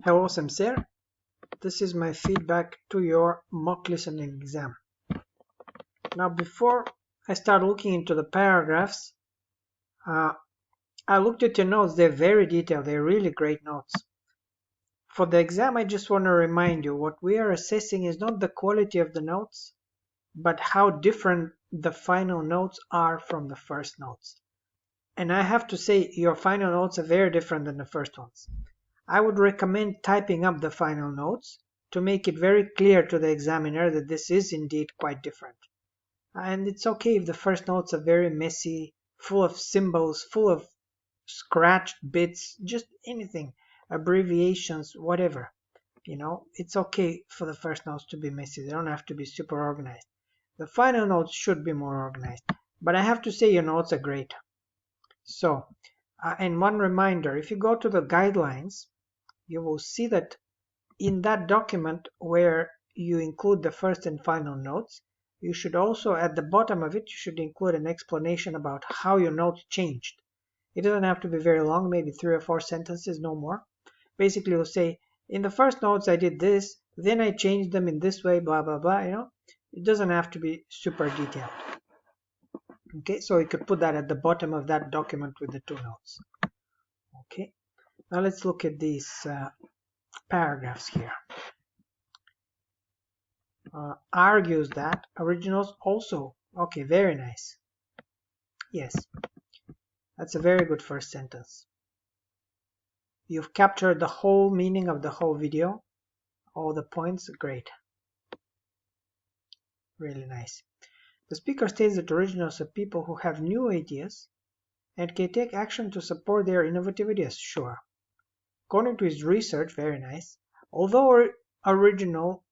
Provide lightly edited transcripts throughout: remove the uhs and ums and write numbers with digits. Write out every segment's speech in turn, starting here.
Hello Samser, this is my feedback to your mock listening exam. Now before I start looking into the paragraphs, I looked at your notes. They're very detailed, they're really great notes. For the exam, I just want to remind you what we are assessing is not the quality of the notes, but how different the final notes are from the first notes. And I have to say your final notes are very different than the first ones. I would recommend typing up the final notes to make it very clear to the examiner that this is indeed quite different. And it's okay if the first notes are very messy, full of symbols, full of scratched bits, just anything, abbreviations, whatever. It's okay for the first notes to be messy. They don't have to be super organized. The final notes should be more organized. But I have to say your notes are great. So, and one reminder, if you go to the guidelines, you will see that in that document where you include the first and final notes, you should also, at the bottom of it, you should include an explanation about how your notes changed. It doesn't have to be very long, maybe 3 or 4 sentences, no more. Basically, you'll say, in the first notes I did this, then I changed them in this way, blah, blah, blah, It doesn't have to be super detailed. Okay, so you could put that at the bottom of that document with the 2 notes. Okay, now let's look at these paragraphs here. Argues that originals also. Okay, very nice. Yes, that's a very good first sentence. You've captured the whole meaning of the whole video, all the points. Great, really nice. The speaker states that originals are people who have new ideas and can take action to support their innovative ideas. Sure. According to his research, very nice. Although original,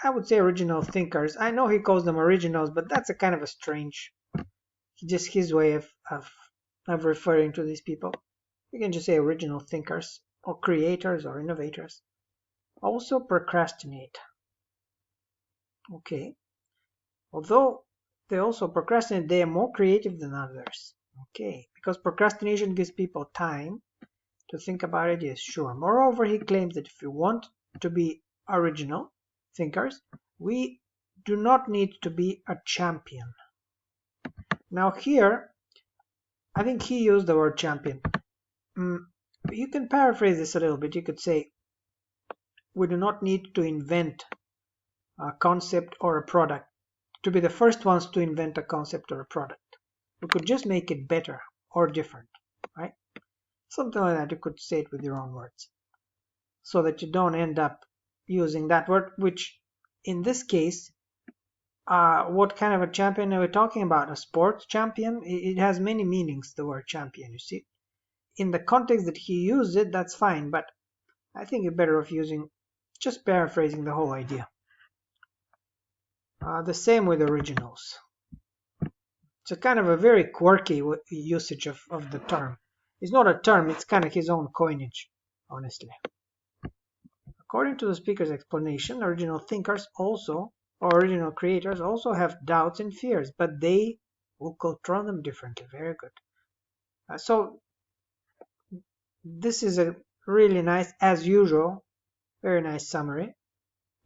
I would say original thinkers. I know he calls them originals, but that's a kind of a strange, just his way of referring to these people. You can just say original thinkers or creators or innovators. Also procrastinate. Okay. Although they also procrastinate, they are more creative than others. Okay. Because procrastination gives people time to think about ideas. Sure. Moreover, he claims that if you want to be original thinkers, we do not need to be a champion. Now here, I think he used the word champion. You can paraphrase this a little bit. You could say, we do not need to invent a concept or a product to be the first ones to invent a concept or a product. We could just make it better or different, right? Something like that. You could say it with your own words so that you don't end up using that word, which in this case, what kind of a champion are we talking about? A sports champion? It has many meanings, the word champion, you see. In the context that he used it, that's fine, but I think you're better off just paraphrasing the whole idea. The same with originals. It's a kind of a very quirky usage of the term. It's not a term, it's kind of his own coinage, honestly. According to the speaker's explanation, original thinkers also, or original creators also have doubts and fears, but they will control them differently. Very good. So this is a really nice, as usual, very nice summary.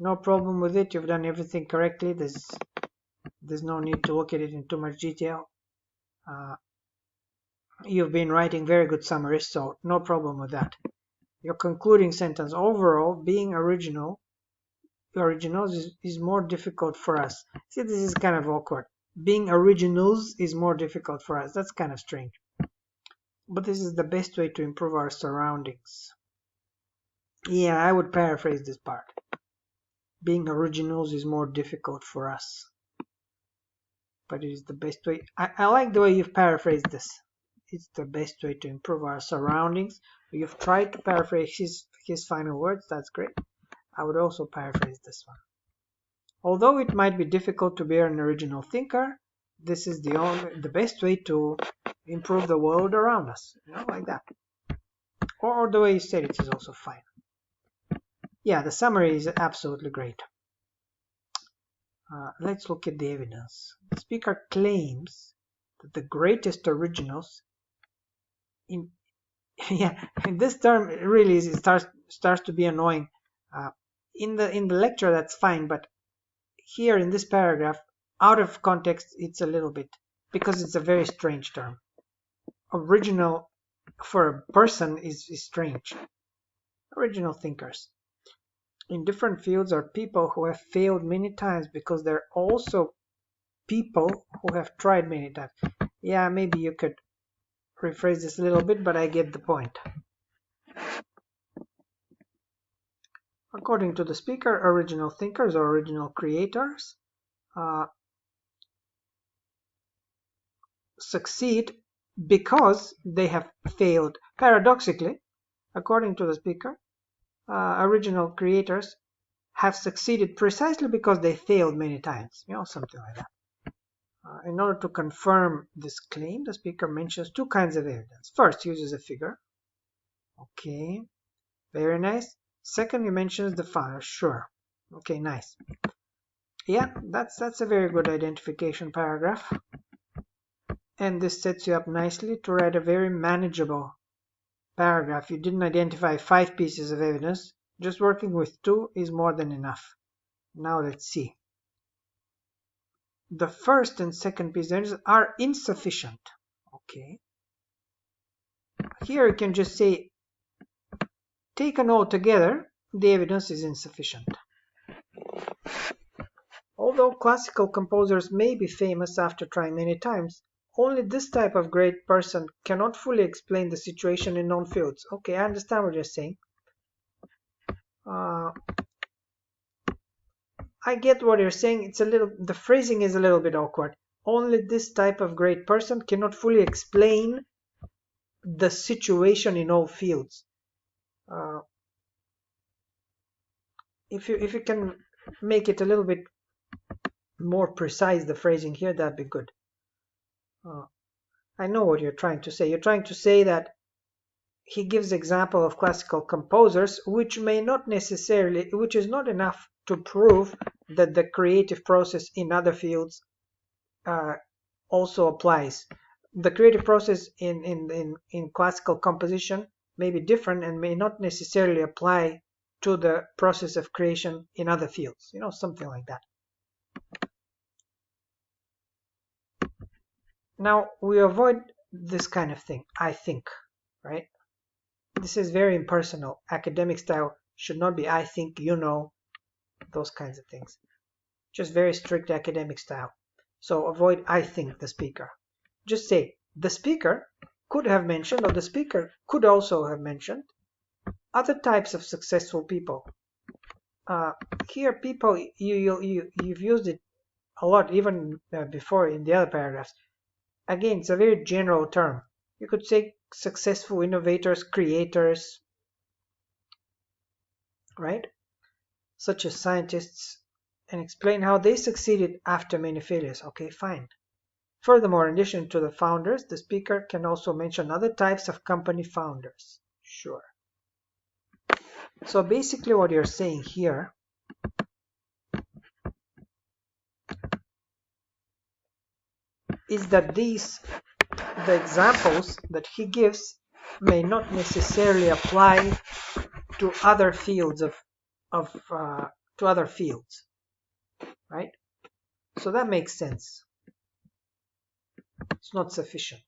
No problem with it. You've done everything correctly. There's no need to look at it in too much detail. You've been writing very good summaries, so no problem with that. Your concluding sentence, overall, being originals is more difficult for us. See, this is kind of awkward. Being originals is more difficult for us. That's kind of strange. But this is the best way to improve our surroundings. Yeah, I would paraphrase this part. Being originals is more difficult for us. But it is the best way. I like the way you've paraphrased this. It's the best way to improve our surroundings. You've tried to paraphrase his final words. That's great. I would also paraphrase this one. Although it might be difficult to be an original thinker, this is the best way to improve the world around us. Like that. Or the way you said it is also fine. Yeah, the summary is absolutely great. Let's look at the evidence. The speaker claims that the greatest originals Yeah, this term really starts to be annoying. Uh, in the lecture that's fine, but here in this paragraph, out of context, it's a little bit, because it's a very strange term. Original for a person is strange. Original thinkers in different fields are people who have failed many times because they're also people who have tried many times. Yeah, maybe you could rephrase this a little bit, but I get the point. According to the speaker, original thinkers or original creators succeed because they have failed. Paradoxically, according to the speaker, original creators have succeeded precisely because they failed many times, something like that. In order to confirm this claim, the speaker mentions two kinds of evidence. First, he uses a figure. Okay, very nice. Second, he mentions the founder. Sure. Okay, nice. Yeah, that's a very good identification paragraph. And this sets you up nicely to write a very manageable paragraph. You didn't identify 5 pieces of evidence. Just working with 2 is more than enough. Now let's see. The first and second piece of evidence are insufficient. Okay. Here you can just say, taken all together, the evidence is insufficient. Although classical composers may be famous after trying many times, only this type of great person cannot fully explain the situation in known fields. Okay, I understand what you're saying. I get what you're saying. The phrasing is a little bit awkward. Only this type of great person cannot fully explain the situation in all fields. If you can make it a little bit more precise, the phrasing here, that'd be good. I know what you're trying to say. You're trying to say that he gives example of classical composers, which is not enough to prove that the creative process in other fields also applies. The creative process in classical composition may be different and may not necessarily apply to the process of creation in other fields, something like that. Now we avoid this kind of thing, I think, right? This is very impersonal. Academic style should not be I think, those kinds of things. Just very strict academic style. So avoid I think the speaker. Just say the speaker could have mentioned, or the speaker could also have mentioned, other types of successful people. Here, people, you've used it a lot, even before in the other paragraphs. Again, it's a very general term. You could say successful innovators, creators, right? Such as scientists, and explain how they succeeded after many failures. Okay, fine. Furthermore, in addition to the founders, the speaker can also mention other types of company founders. Sure. So basically what you're saying here is that the examples that he gives may not necessarily apply to other fields to other fields, right? So that makes sense. It's not sufficient.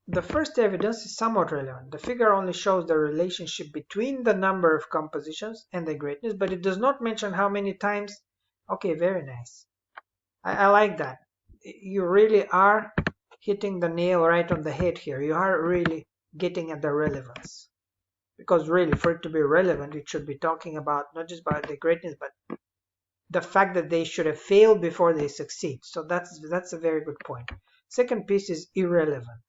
The first evidence is somewhat relevant. The figure only shows the relationship between the number of compositions and their greatness, but it does not mention how many times. Okay, very nice. I like that. You really are hitting the nail right on the head here. You are really getting at the relevance. Because really, for it to be relevant, it should be talking about not just about the greatness, but the fact that they should have failed before they succeed. So that's a very good point. Second piece is irrelevant.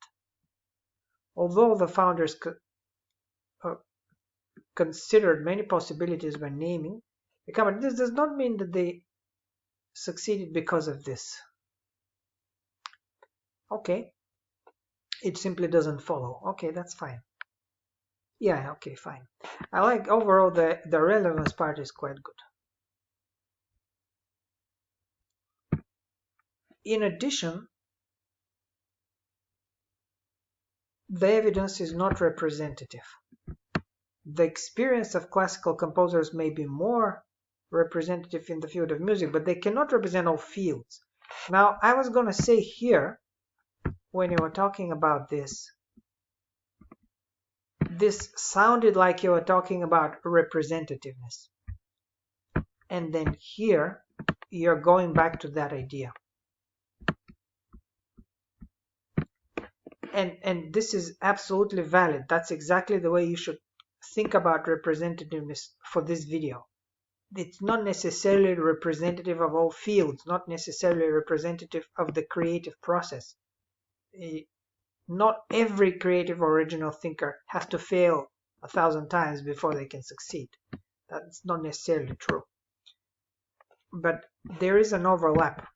Although the founders considered many possibilities when naming the company, this does not mean that they succeeded because of this. Okay, it simply doesn't follow. Okay, that's fine. Yeah, okay, fine. I like overall the relevance part is quite good. In addition, the evidence is not representative. The experience of classical composers may be more representative in the field of music, but they cannot represent all fields. Now, I was going to say here, when you were talking about this sounded like you were talking about representativeness. And then here, you're going back to that idea. And this is absolutely valid. That's exactly the way you should think about representativeness for this video. It's not necessarily representative of all fields, not necessarily representative of the creative process. Not every creative original thinker has to fail 1,000 times before they can succeed. That's not necessarily true. But there is an overlap.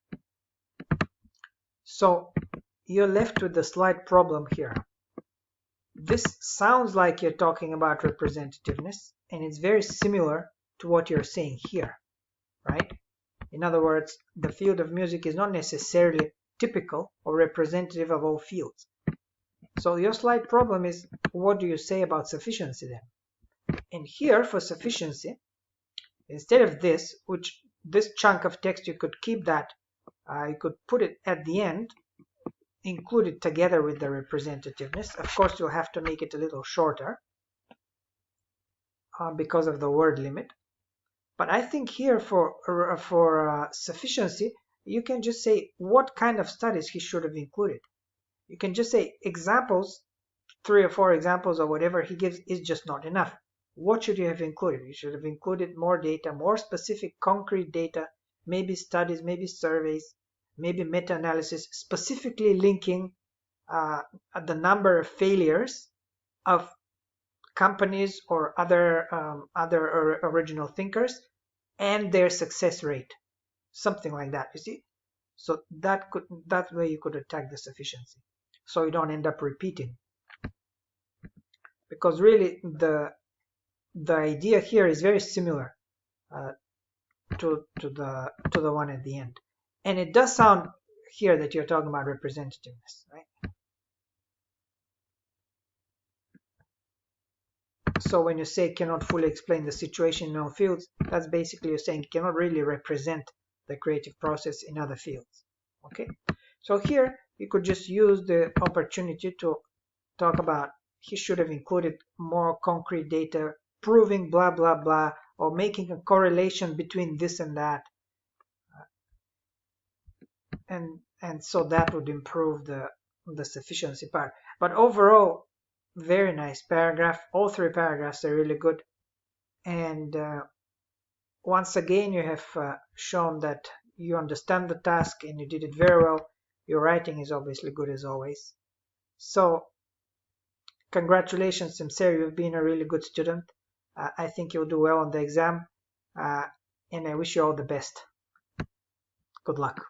So you're left with the slight problem here. This sounds like you're talking about representativeness, and it's very similar to what you're saying here, right? In other words, the field of music is not necessarily typical or representative of all fields. So your slight problem is, what do you say about sufficiency then? And here for sufficiency, instead of this, which this chunk of text you could keep that, you could put it at the end, include it together with the representativeness. Of course, you'll have to make it a little shorter because of the word limit. But I think here for sufficiency, you can just say what kind of studies he should have included. You can just say examples, 3 or 4 examples or whatever he gives is just not enough. What should you have included? You should have included more data, more specific concrete data, maybe studies, maybe surveys, maybe meta-analysis, specifically linking the number of failures of companies or other original thinkers and their success rate, something like that. You see, so that way you could attack the sufficiency, so you don't end up repeating. Because really the idea here is very similar to the one at the end, and it does sound here that you're talking about representativeness, right? So when you say cannot fully explain the situation in all fields, that's basically you're saying cannot really represent the creative process in other fields. Okay, so here you could just use the opportunity to talk about he should have included more concrete data proving blah blah blah, or making a correlation between this and that, and so that would improve the sufficiency part. But overall, very nice paragraph. All 3 paragraphs are really good, and once again you have shown that you understand the task and you did it very well. Your writing is obviously good as always. So congratulations, Simser, you've been a really good student. I think you'll do well on the exam, and I wish you all the best. Good luck.